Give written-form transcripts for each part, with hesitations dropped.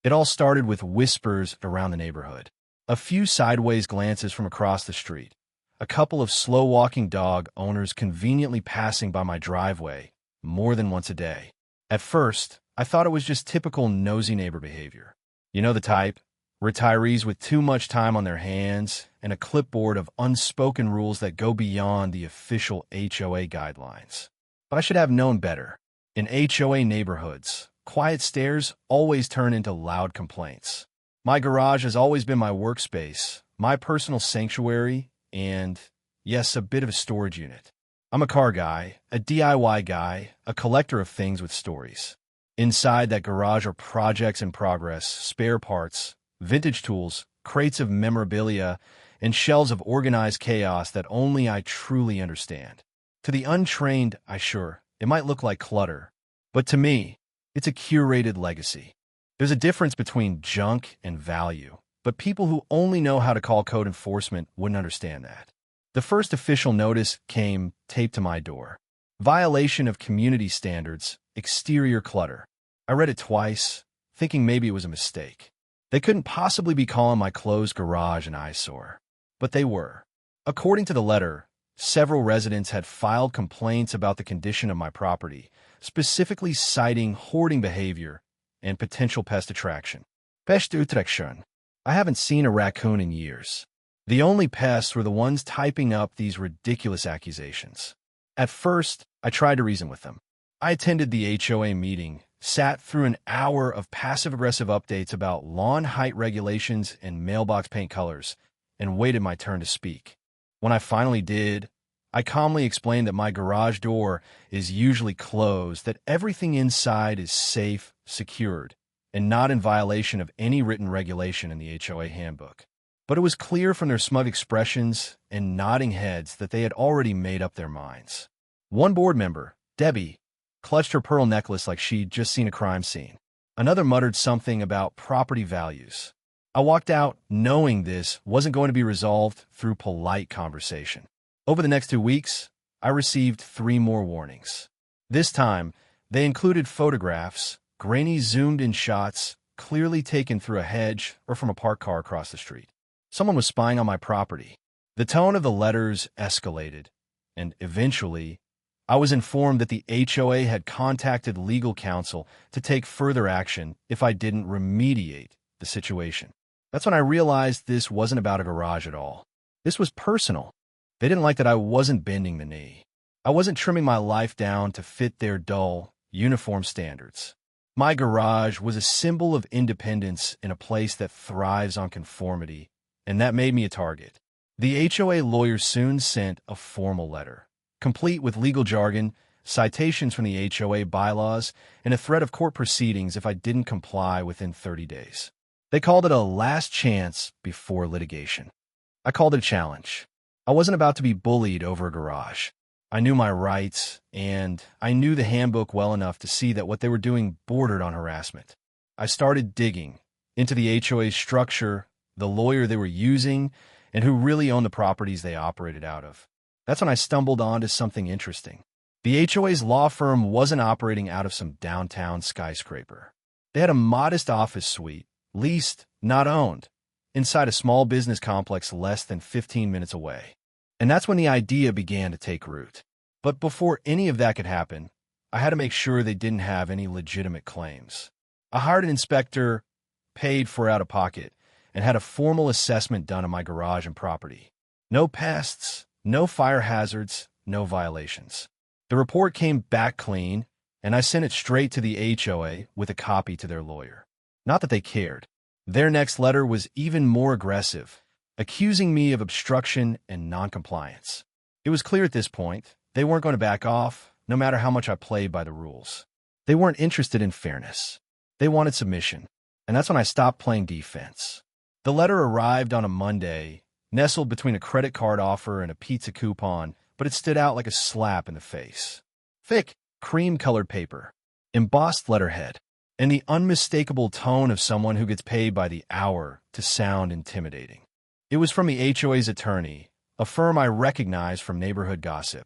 It all started with whispers around the neighborhood. A few sideways glances from across the street. A couple of slow-walking dog owners conveniently passing by my driveway more than once a day. At first, I thought it was just typical nosy neighbor behavior. You know the type? Retirees with too much time on their hands and a clipboard of unspoken rules that go beyond the official HOA guidelines. But I should have known better. In HOA neighborhoods, quiet stares always turn into loud complaints. My garage has always been my workspace, my personal sanctuary, and, yes, a bit of a storage unit. I'm a car guy, a DIY guy, a collector of things with stories. Inside that garage are projects in progress, spare parts, vintage tools, crates of memorabilia, and shelves of organized chaos that only I truly understand. To the untrained, it might look like clutter, but to me, it's a curated legacy. There's a difference between junk and value, but people who only know how to call code enforcement wouldn't understand that. The first official notice came taped to my door. Violation of community standards, exterior clutter. I read it twice, thinking maybe it was a mistake. They couldn't possibly be calling my closed garage an eyesore, but they were. According to the letter, several residents had filed complaints about the condition of my property, specifically citing hoarding behavior and potential pest attraction. Pest attraction. I haven't seen a raccoon in years. The only pests were the ones typing up these ridiculous accusations. At first, I tried to reason with them. I attended the HOA meeting, sat through an hour of passive-aggressive updates about lawn height regulations and mailbox paint colors, and waited my turn to speak. When I finally did, I calmly explained that my garage door is usually closed, that everything inside is safe, secured, and not in violation of any written regulation in the HOA handbook. But it was clear from their smug expressions and nodding heads that they had already made up their minds. One board member, Debbie, clutched her pearl necklace like she'd just seen a crime scene. Another muttered something about property values. I walked out knowing this wasn't going to be resolved through polite conversation. Over the next 2 weeks, I received 3 more warnings. This time, they included photographs, grainy zoomed-in shots, clearly taken through a hedge or from a parked car across the street. Someone was spying on my property. The tone of the letters escalated, and eventually, I was informed that the HOA had contacted legal counsel to take further action if I didn't remediate the situation. That's when I realized this wasn't about a garage at all. This was personal. They didn't like that I wasn't bending the knee. I wasn't trimming my life down to fit their dull, uniform standards. My garage was a symbol of independence in a place that thrives on conformity, and that made me a target. The HOA lawyers soon sent a formal letter, complete with legal jargon, citations from the HOA bylaws, and a threat of court proceedings if I didn't comply within 30 days. They called it a last chance before litigation. I called it a challenge. I wasn't about to be bullied over a garage. I knew my rights, and I knew the handbook well enough to see that what they were doing bordered on harassment. I started digging into the HOA's structure, the lawyer they were using, and who really owned the properties they operated out of. That's when I stumbled onto something interesting. The HOA's law firm wasn't operating out of some downtown skyscraper. They had a modest office suite, leased, not owned, inside a small business complex less than 15 minutes away. And that's when the idea began to take root. But before any of that could happen, I had to make sure they didn't have any legitimate claims. I hired an inspector, paid for out of pocket, and had a formal assessment done on my garage and property. No pests, no fire hazards, no violations. The report came back clean, and I sent it straight to the HOA with a copy to their lawyer. Not that they cared. Their next letter was even more aggressive, accusing me of obstruction and noncompliance. It was clear at this point they weren't going to back off, no matter how much I played by the rules. They weren't interested in fairness. They wanted submission, and that's when I stopped playing defense. The letter arrived on a Monday, nestled between a credit card offer and a pizza coupon, but it stood out like a slap in the face. Thick, cream-colored paper, embossed letterhead, and the unmistakable tone of someone who gets paid by the hour to sound intimidating. It was from the HOA's attorney, a firm I recognized from neighborhood gossip,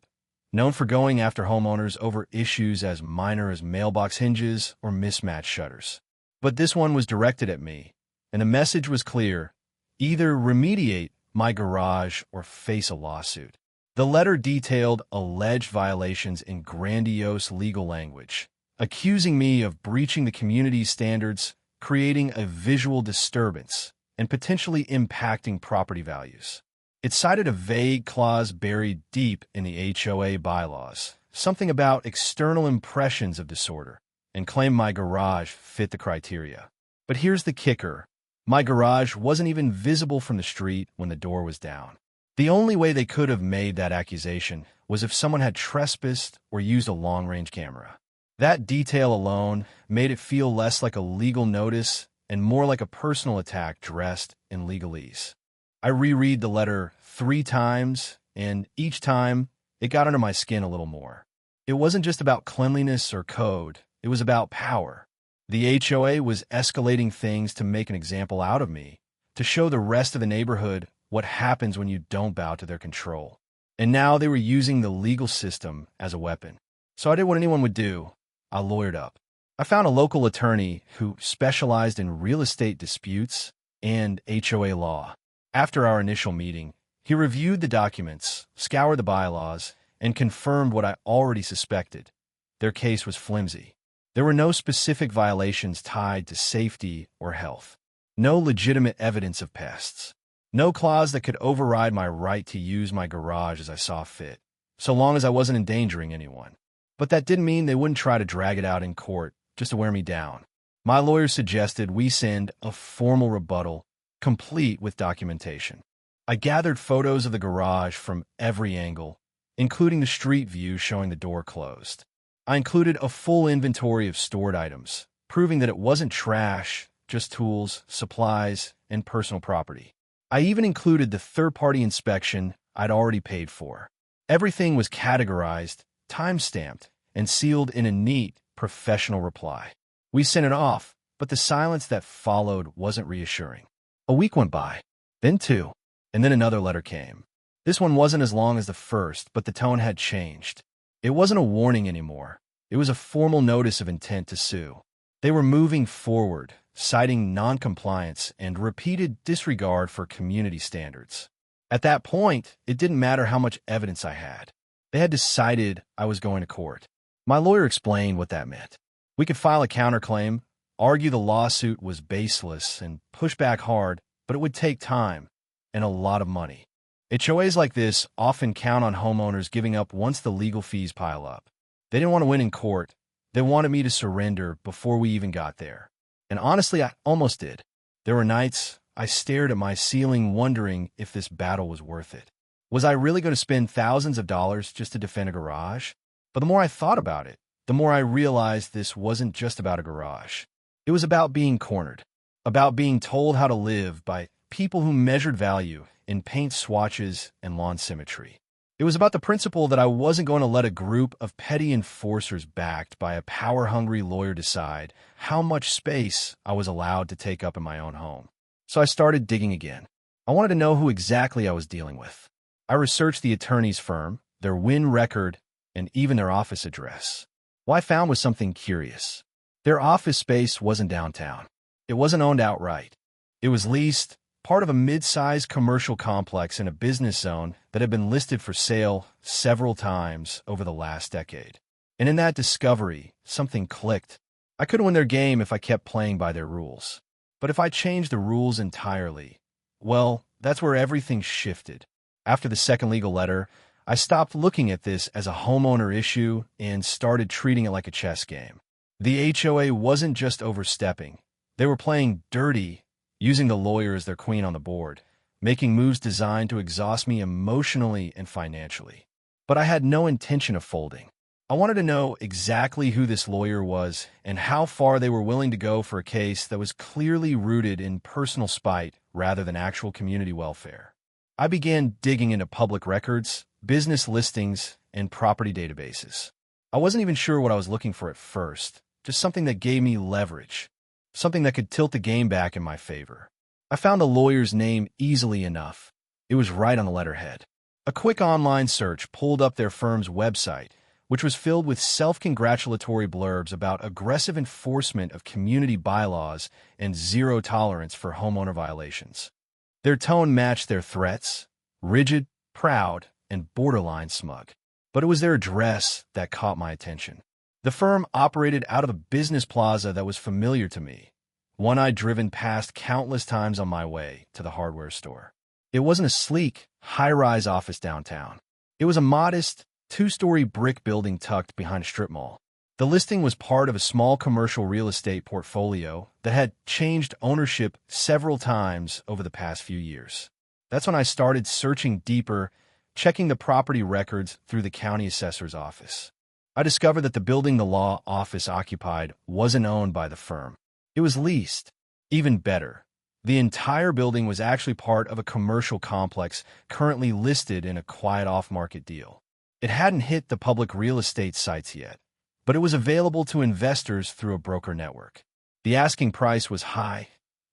known for going after homeowners over issues as minor as mailbox hinges or mismatched shutters. But this one was directed at me, and the message was clear: either remediate my garage or face a lawsuit. The letter detailed alleged violations in grandiose legal language, accusing me of breaching the community's standards, creating a visual disturbance, and potentially impacting property values. It cited a vague clause buried deep in the HOA bylaws, something about external impressions of disorder, and claimed my garage fit the criteria. But here's the kicker: my garage wasn't even visible from the street when the door was down. The only way they could have made that accusation was if someone had trespassed or used a long-range camera. That detail alone made it feel less like a legal notice and more like a personal attack dressed in legalese. I reread the letter 3 times, and each time it got under my skin a little more. It wasn't just about cleanliness or code, it was about power. The HOA was escalating things to make an example out of me, to show the rest of the neighborhood what happens when you don't bow to their control. And now they were using the legal system as a weapon. So I did what anyone would do. I lawyered up. I found a local attorney who specialized in real estate disputes and HOA law. After our initial meeting, he reviewed the documents, scoured the bylaws, and confirmed what I already suspected. Their case was flimsy. There were no specific violations tied to safety or health. No legitimate evidence of pests. No clause that could override my right to use my garage as I saw fit, so long as I wasn't endangering anyone. But that didn't mean they wouldn't try to drag it out in court just to wear me down. My lawyer suggested we send a formal rebuttal, complete with documentation. I gathered photos of the garage from every angle, including the street view showing the door closed. I included a full inventory of stored items, proving that it wasn't trash, just tools, supplies, and personal property. I even included the third-party inspection I'd already paid for. Everything was categorized, time-stamped, and sealed in a neat, professional reply. We sent it off, but the silence that followed wasn't reassuring. A week went by, then 2, and then another letter came. This one wasn't as long as the first, but the tone had changed. It wasn't a warning anymore. It was a formal notice of intent to sue. They were moving forward, citing noncompliance and repeated disregard for community standards. At that point, it didn't matter how much evidence I had. They had decided I was going to court. My lawyer explained what that meant. We could file a counterclaim, argue the lawsuit was baseless, and push back hard, but it would take time and a lot of money. HOAs like this often count on homeowners giving up once the legal fees pile up. They didn't want to win in court. They wanted me to surrender before we even got there. And honestly, I almost did. There were nights I stared at my ceiling wondering if this battle was worth it. Was I really going to spend thousands of dollars just to defend a garage? But the more I thought about it, the more I realized this wasn't just about a garage. It was about being cornered, about being told how to live by people who measured value in paint swatches and lawn symmetry. It was about the principle that I wasn't going to let a group of petty enforcers backed by a power-hungry lawyer decide how much space I was allowed to take up in my own home. So I started digging again. I wanted to know who exactly I was dealing with. I researched the attorney's firm, their win record, and even their office address. What I found was something curious. Their office space wasn't downtown. It wasn't owned outright. It was leased, part of a mid-sized commercial complex in a business zone that had been listed for sale several times over the last decade. And in that discovery, something clicked. I couldn't win their game if I kept playing by their rules. But if I changed the rules entirely, well, that's where everything shifted. After the second legal letter, I stopped looking at this as a homeowner issue and started treating it like a chess game. The HOA wasn't just overstepping. They were playing dirty, using the lawyer as their queen on the board, making moves designed to exhaust me emotionally and financially. But I had no intention of folding. I wanted to know exactly who this lawyer was and how far they were willing to go for a case that was clearly rooted in personal spite rather than actual community welfare. I began digging into public records, business listings, and property databases. I wasn't even sure what I was looking for at first, just something that gave me leverage. Something that could tilt the game back in my favor. I found the lawyer's name easily enough. It was right on the letterhead. A quick online search pulled up their firm's website, which was filled with self-congratulatory blurbs about aggressive enforcement of community bylaws and zero tolerance for homeowner violations. Their tone matched their threats, rigid, proud, and borderline smug. But it was their address that caught my attention. The firm operated out of a business plaza that was familiar to me, one I'd driven past countless times on my way to the hardware store. It wasn't a sleek, high-rise office downtown. It was a modest, two-story brick building tucked behind a strip mall. The listing was part of a small commercial real estate portfolio that had changed ownership several times over the past few years. That's when I started searching deeper, checking the property records through the county assessor's office. I discovered that the building the law office occupied wasn't owned by the firm. It was leased. Even better, the entire building was actually part of a commercial complex currently listed in a quiet off-market deal. It hadn't hit the public real estate sites yet, but it was available to investors through a broker network. The asking price was high,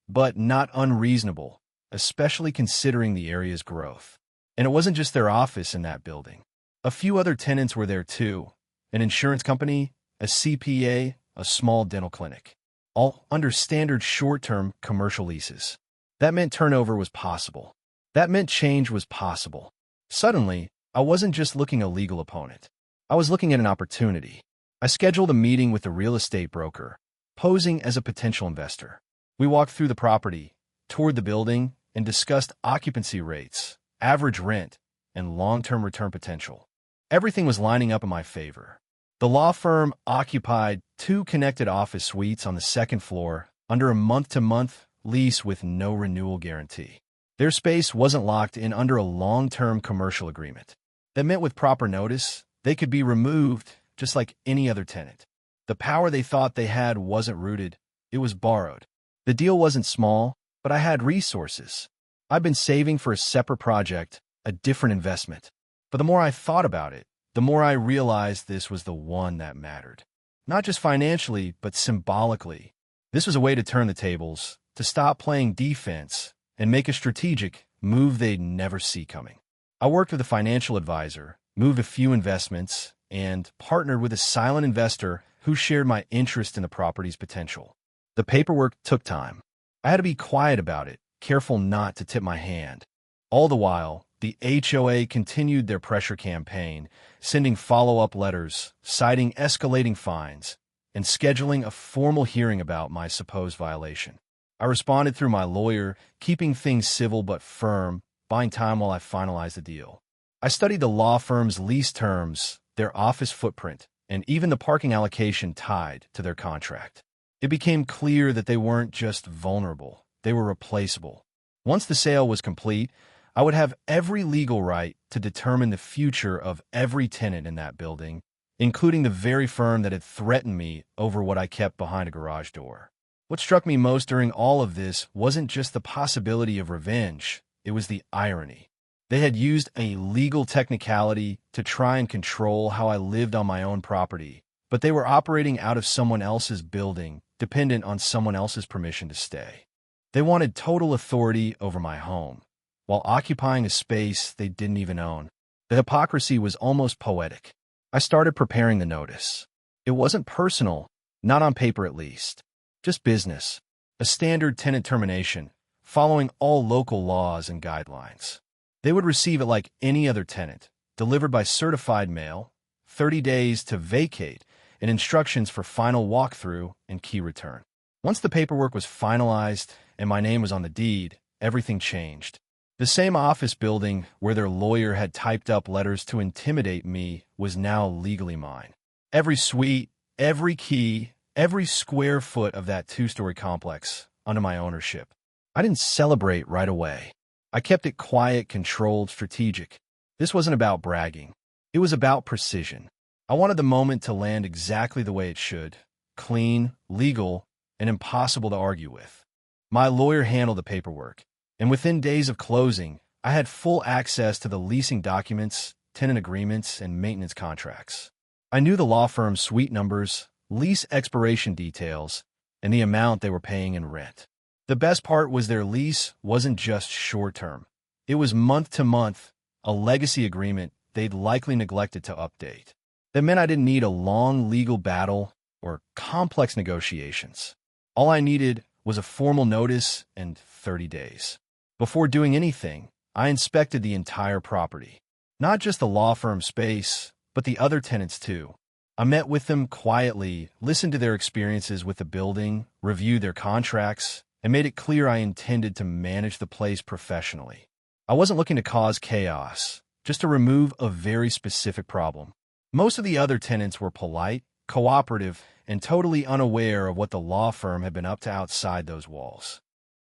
but not unreasonable, especially considering the area's growth. And it wasn't just their office in that building. A few other tenants were there too: an insurance company, a CPA, a small dental clinic, all under standard short-term commercial leases. That meant turnover was possible. That meant change was possible. Suddenly, I wasn't just looking a legal opponent. I was looking at an opportunity. I scheduled a meeting with the real estate broker, posing as a potential investor. We walked through the property, toured the building, and discussed occupancy rates, average rent, and long-term return potential. Everything was lining up in my favor. The law firm occupied 2 connected office suites on the second floor under a month-to-month lease with no renewal guarantee. Their space wasn't locked in under a long-term commercial agreement. That meant with proper notice, they could be removed just like any other tenant. The power they thought they had wasn't rooted, it was borrowed. The deal wasn't small, but I had resources. I'd been saving for a separate project, a different investment. But the more I thought about it, the more I realized this was the one that mattered. Not just financially, but symbolically. This was a way to turn the tables, to stop playing defense, and make a strategic move they'd never see coming. I worked with a financial advisor, moved a few investments, and partnered with a silent investor who shared my interest in the property's potential. The paperwork took time. I had to be quiet about it, careful not to tip my hand. All the while, the HOA continued their pressure campaign, sending follow-up letters, citing escalating fines, and scheduling a formal hearing about my supposed violation. I responded through my lawyer, keeping things civil but firm, buying time while I finalized the deal. I studied the law firm's lease terms, their office footprint, and even the parking allocation tied to their contract. It became clear that they weren't just vulnerable, they were replaceable. Once the sale was complete, I would have every legal right to determine the future of every tenant in that building, including the very firm that had threatened me over what I kept behind a garage door. What struck me most during all of this wasn't just the possibility of revenge, it was the irony. They had used a legal technicality to try and control how I lived on my own property, but they were operating out of someone else's building, dependent on someone else's permission to stay. They wanted total authority over my home, while occupying a space they didn't even own. The hypocrisy was almost poetic. I started preparing the notice. It wasn't personal, not on paper at least. Just business. A standard tenant termination, following all local laws and guidelines. They would receive it like any other tenant, delivered by certified mail, 30 days to vacate, and instructions for final walkthrough and key return. Once the paperwork was finalized and my name was on the deed, everything changed. The same office building where their lawyer had typed up letters to intimidate me was now legally mine. Every suite, every key, every square foot of that 2-story complex under my ownership. I didn't celebrate right away. I kept it quiet, controlled, strategic. This wasn't about bragging. It was about precision. I wanted the moment to land exactly the way it should. Clean, legal, and impossible to argue with. My lawyer handled the paperwork, and within days of closing, I had full access to the leasing documents, tenant agreements, and maintenance contracts. I knew the law firm's suite numbers, lease expiration details, and the amount they were paying in rent. The best part was their lease wasn't just short-term. It was month-to-month, a legacy agreement they'd likely neglected to update. That meant I didn't need a long legal battle or complex negotiations. All I needed was a formal notice and 30 days. Before doing anything, I inspected the entire property. Not just the law firm space, but the other tenants too. I met with them quietly, listened to their experiences with the building, reviewed their contracts, and made it clear I intended to manage the place professionally. I wasn't looking to cause chaos, just to remove a very specific problem. Most of the other tenants were polite, cooperative, and totally unaware of what the law firm had been up to outside those walls.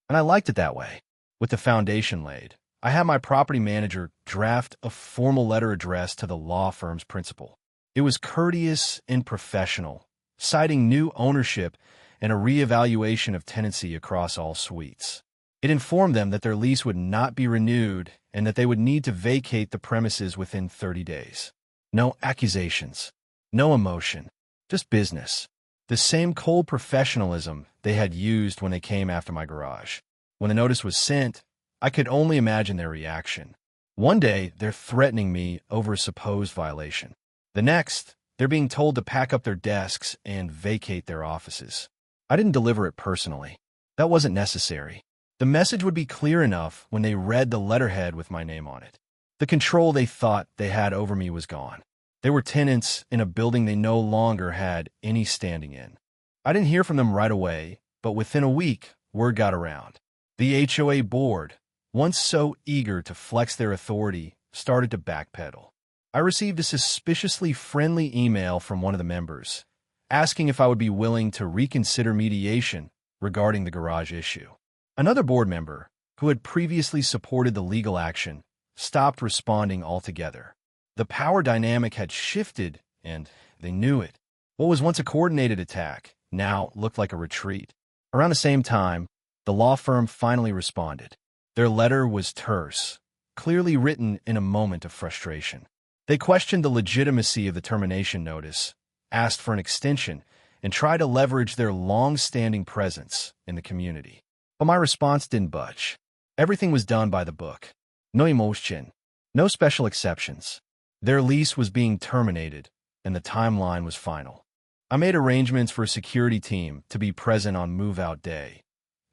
And I liked it that way. With the foundation laid, I had my property manager draft a formal letter addressed to the law firm's principal. It was courteous and professional, citing new ownership and a reevaluation of tenancy across all suites. It informed them that their lease would not be renewed and that they would need to vacate the premises within 30 days. No accusations, no emotion, just business. The same cold professionalism they had used when they came after my garage. When the notice was sent, I could only imagine their reaction. One day, they're threatening me over a supposed violation. The next, they're being told to pack up their desks and vacate their offices. I didn't deliver it personally. That wasn't necessary. The message would be clear enough when they read the letterhead with my name on it. The control they thought they had over me was gone. They were tenants in a building they no longer had any standing in. I didn't hear from them right away, but within a week, word got around. The HOA board, once so eager to flex their authority, started to backpedal. I received a suspiciously friendly email from one of the members, asking if I would be willing to reconsider mediation regarding the garage issue. Another board member, who had previously supported the legal action, stopped responding altogether. The power dynamic had shifted, and they knew it. What was once a coordinated attack now looked like a retreat. Around the same time, the law firm finally responded. Their letter was terse, clearly written in a moment of frustration. They questioned the legitimacy of the termination notice, asked for an extension, and tried to leverage their long-standing presence in the community. But my response didn't budge. Everything was done by the book. No emotion, no special exceptions. Their lease was being terminated, and the timeline was final. I made arrangements for a security team to be present on move-out day,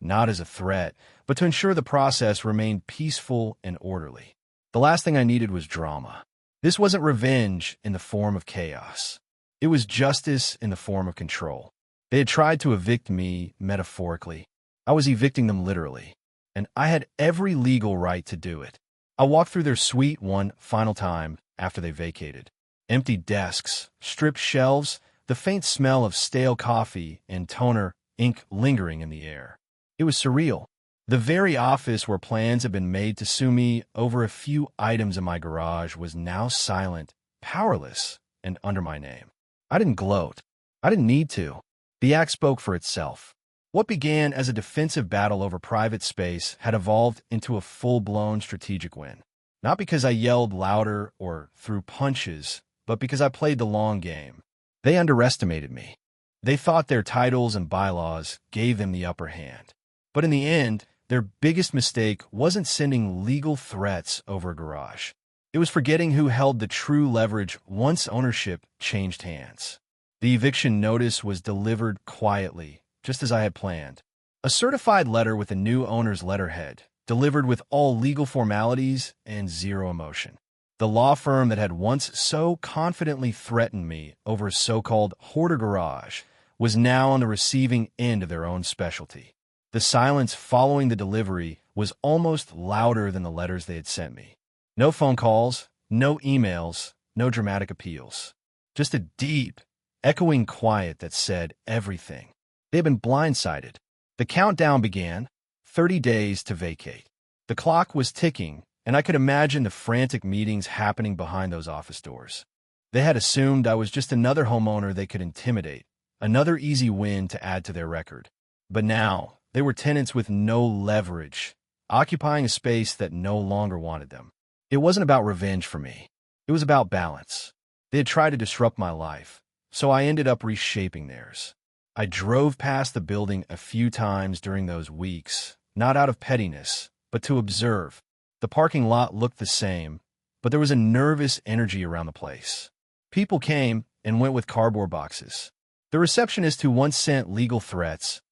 not as a threat, but to ensure the process remained peaceful and orderly. The last thing I needed was drama. This wasn't revenge in the form of chaos. It was justice in the form of control. They had tried to evict me metaphorically. I was evicting them literally, and I had every legal right to do it. I walked through their suite one final time after they vacated. Empty desks, stripped shelves, the faint smell of stale coffee and toner ink lingering in the air. It was surreal. The very office where plans had been made to sue me over a few items in my garage was now silent, powerless, and under my name. I didn't gloat. I didn't need to. The act spoke for itself. What began as a defensive battle over private space had evolved into a full-blown strategic win. Not because I yelled louder or threw punches, but because I played the long game. They underestimated me. They thought their titles and bylaws gave them the upper hand. But in the end, their biggest mistake wasn't sending legal threats over a garage. It was forgetting who held the true leverage once ownership changed hands. The eviction notice was delivered quietly, just as I had planned. A certified letter with a new owner's letterhead, delivered with all legal formalities and zero emotion. The law firm that had once so confidently threatened me over a so-called hoarder garage was now on the receiving end of their own specialty. The silence following the delivery was almost louder than the letters they had sent me. No phone calls, no emails, no dramatic appeals. Just a deep, echoing quiet that said everything. They had been blindsided. The countdown began, 30 days to vacate. The clock was ticking, and I could imagine the frantic meetings happening behind those office doors. They had assumed I was just another homeowner they could intimidate, another easy win to add to their record. But now, they were tenants with no leverage, occupying a space that no longer wanted them. It wasn't about revenge for me. It was about balance. They had tried to disrupt my life, so I ended up reshaping theirs. I drove past the building a few times during those weeks, not out of pettiness, but to observe. The parking lot looked the same, but there was a nervous energy around the place. People came and went with cardboard boxes. The receptionist who once sent legal threats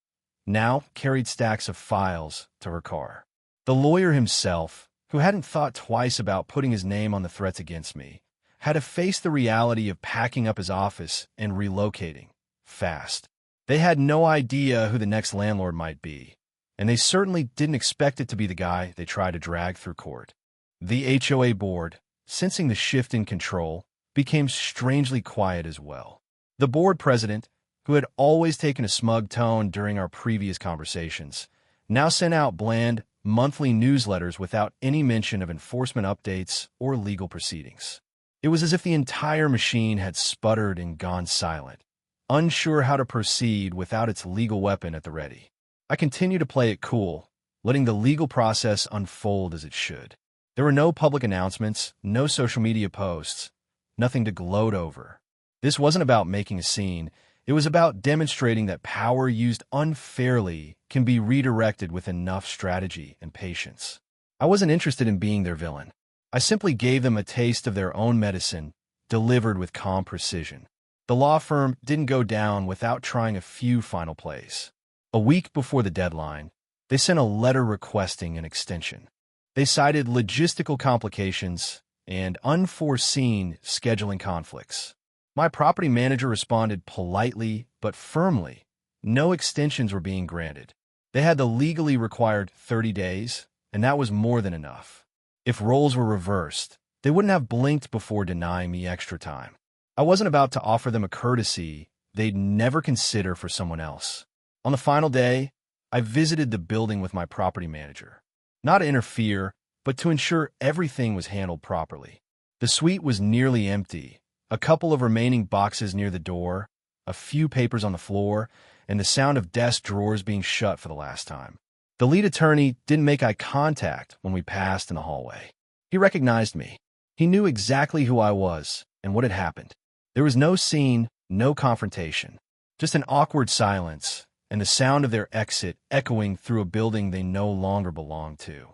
now carried stacks of files to her car. The lawyer himself, who hadn't thought twice about putting his name on the threats against me, had to face the reality of packing up his office and relocating fast. They had no idea who the next landlord might be, and they certainly didn't expect it to be the guy they tried to drag through court. The HOA board, sensing the shift in control, became strangely quiet as well. The board president, who had always taken a smug tone during our previous conversations, now sent out bland, monthly newsletters without any mention of enforcement updates or legal proceedings. It was as if the entire machine had sputtered and gone silent, unsure how to proceed without its legal weapon at the ready. I continued to play it cool, letting the legal process unfold as it should. There were no public announcements, no social media posts, nothing to gloat over. This wasn't about making a scene. It was about demonstrating that power used unfairly can be redirected with enough strategy and patience. I wasn't interested in being their villain. I simply gave them a taste of their own medicine, delivered with calm precision. The law firm didn't go down without trying a few final plays. A week before the deadline, they sent a letter requesting an extension. They cited logistical complications and unforeseen scheduling conflicts. My property manager responded politely but firmly. No extensions were being granted. They had the legally required 30 days, and that was more than enough. If roles were reversed, they wouldn't have blinked before denying me extra time. I wasn't about to offer them a courtesy they'd never consider for someone else. On the final day, I visited the building with my property manager. Not to interfere, but to ensure everything was handled properly. The suite was nearly empty, a couple of remaining boxes near the door, a few papers on the floor, and the sound of desk drawers being shut for the last time. The lead attorney didn't make eye contact when we passed in the hallway. He recognized me. He knew exactly who I was and what had happened. There was no scene, no confrontation, just an awkward silence and the sound of their exit echoing through a building they no longer belonged to.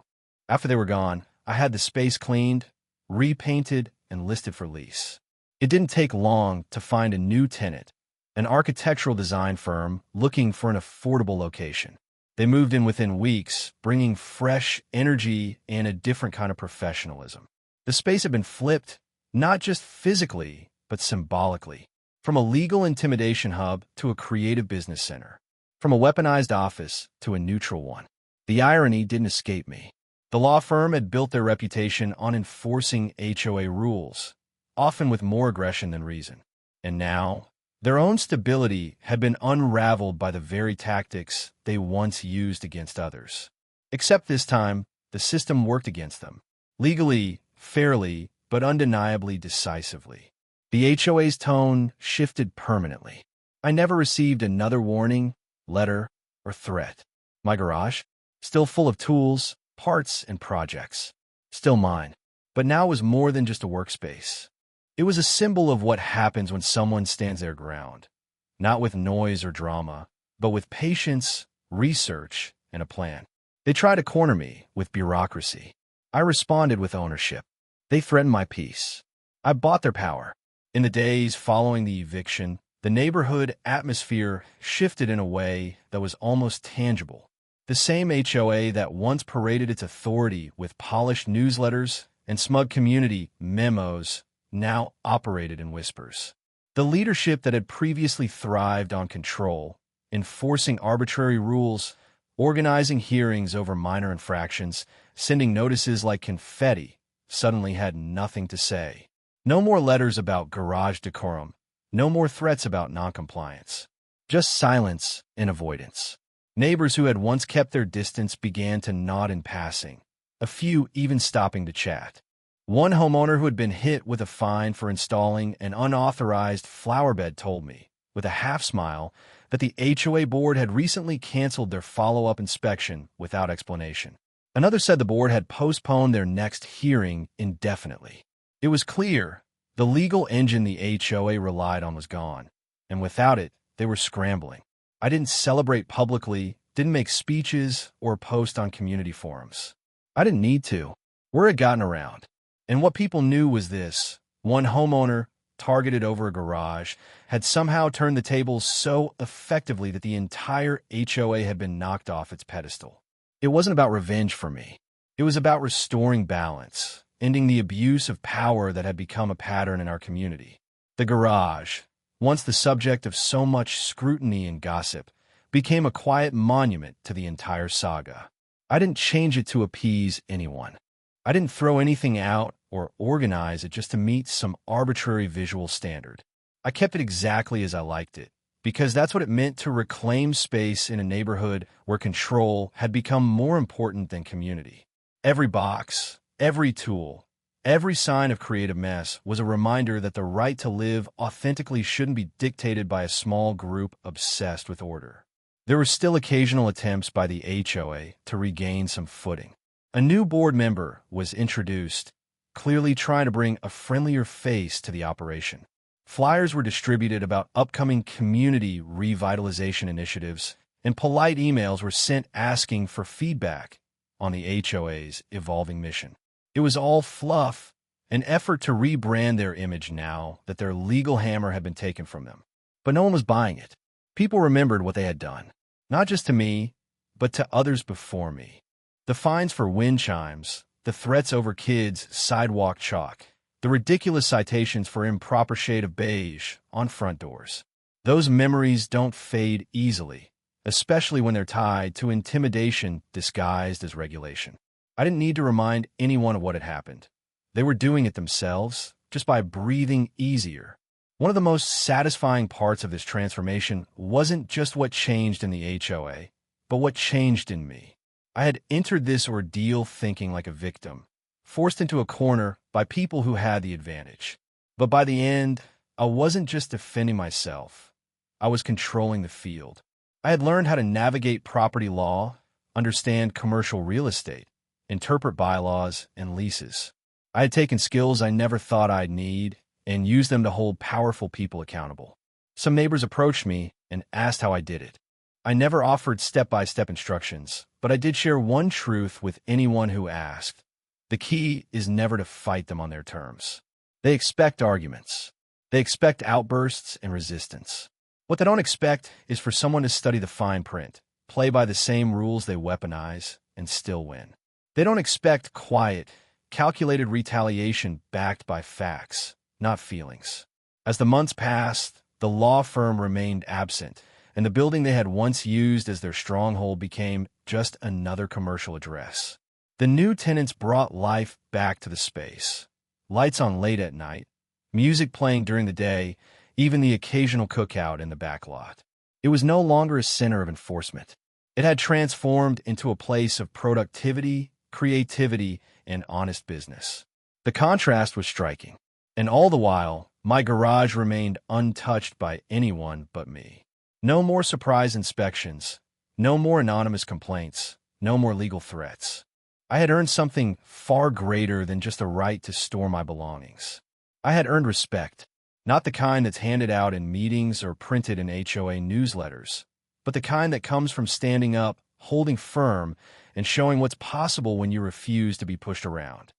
After they were gone, I had the space cleaned, repainted, and listed for lease. It didn't take long to find a new tenant, an architectural design firm looking for an affordable location. They moved in within weeks, bringing fresh energy and a different kind of professionalism. The space had been flipped, not just physically, but symbolically, from a legal intimidation hub to a creative business center, from a weaponized office to a neutral one. The irony didn't escape me. The law firm had built their reputation on enforcing HOA rules, often with more aggression than reason. And now, their own stability had been unraveled by the very tactics they once used against others. Except this time, the system worked against them. Legally, fairly, but undeniably decisively. The HOA's tone shifted permanently. I never received another warning, letter, or threat. My garage, still full of tools, parts, and projects. Still mine. But now was more than just a workspace. It was a symbol of what happens when someone stands their ground, not with noise or drama, but with patience, research, and a plan. They tried to corner me with bureaucracy. I responded with ownership. They threatened my peace. I bought their power. In the days following the eviction, the neighborhood atmosphere shifted in a way that was almost tangible. The same HOA that once paraded its authority with polished newsletters and smug community memos now operated in whispers. The leadership that had previously thrived on control, enforcing arbitrary rules, organizing hearings over minor infractions, sending notices like confetti, suddenly had nothing to say. No more letters about garage decorum, no more threats about noncompliance. Just silence and avoidance. Neighbors who had once kept their distance began to nod in passing, a few even stopping to chat. One homeowner who had been hit with a fine for installing an unauthorized flower bed told me, with a half-smile, that the HOA board had recently canceled their follow-up inspection without explanation. Another said the board had postponed their next hearing indefinitely. It was clear the legal engine the HOA relied on was gone, and without it, they were scrambling. I didn't celebrate publicly, didn't make speeches, or post on community forums. I didn't need to. Word had gotten around. And what people knew was this: one homeowner targeted over a garage, had somehow turned the tables so effectively that the entire HOA had been knocked off its pedestal. It wasn't about revenge for me. It was about restoring balance, ending the abuse of power that had become a pattern in our community. The garage, once the subject of so much scrutiny and gossip, became a quiet monument to the entire saga. I didn't change it to appease anyone. I didn't throw anything out or organize it just to meet some arbitrary visual standard. I kept it exactly as I liked it, because that's what it meant to reclaim space in a neighborhood where control had become more important than community. Every box, every tool, every sign of creative mess was a reminder that the right to live authentically shouldn't be dictated by a small group obsessed with order. There were still occasional attempts by the HOA to regain some footing. A new board member was introduced, clearly trying to bring a friendlier face to the operation. Flyers were distributed about upcoming community revitalization initiatives, and polite emails were sent asking for feedback on the HOA's evolving mission. It was all fluff, an effort to rebrand their image now that their legal hammer had been taken from them. But no one was buying it. People remembered what they had done, not just to me, but to others before me. The fines for wind chimes, the threats over kids' sidewalk chalk, the ridiculous citations for improper shade of beige on front doors. Those memories don't fade easily, especially when they're tied to intimidation disguised as regulation. I didn't need to remind anyone of what had happened. They were doing it themselves, just by breathing easier. One of the most satisfying parts of this transformation wasn't just what changed in the HOA, but what changed in me. I had entered this ordeal thinking like a victim, forced into a corner by people who had the advantage. But by the end, I wasn't just defending myself. I was controlling the field. I had learned how to navigate property law, understand commercial real estate, interpret bylaws and leases. I had taken skills I never thought I'd need and used them to hold powerful people accountable. Some neighbors approached me and asked how I did it. I never offered step-by-step instructions, but I did share one truth with anyone who asked. The key is never to fight them on their terms. They expect arguments. They expect outbursts and resistance. What they don't expect is for someone to study the fine print, play by the same rules they weaponize, and still win. They don't expect quiet, calculated retaliation backed by facts, not feelings. As the months passed, the law firm remained absent, and the building they had once used as their stronghold became just another commercial address. The new tenants brought life back to the space. Lights on late at night, music playing during the day, even the occasional cookout in the back lot. It was no longer a center of enforcement. It had transformed into a place of productivity, creativity, and honest business. The contrast was striking, and all the while, my garage remained untouched by anyone but me. No more surprise inspections, no more anonymous complaints, no more legal threats. I had earned something far greater than just a right to store my belongings. I had earned respect, not the kind that's handed out in meetings or printed in HOA newsletters, but the kind that comes from standing up, holding firm, and showing what's possible when you refuse to be pushed around.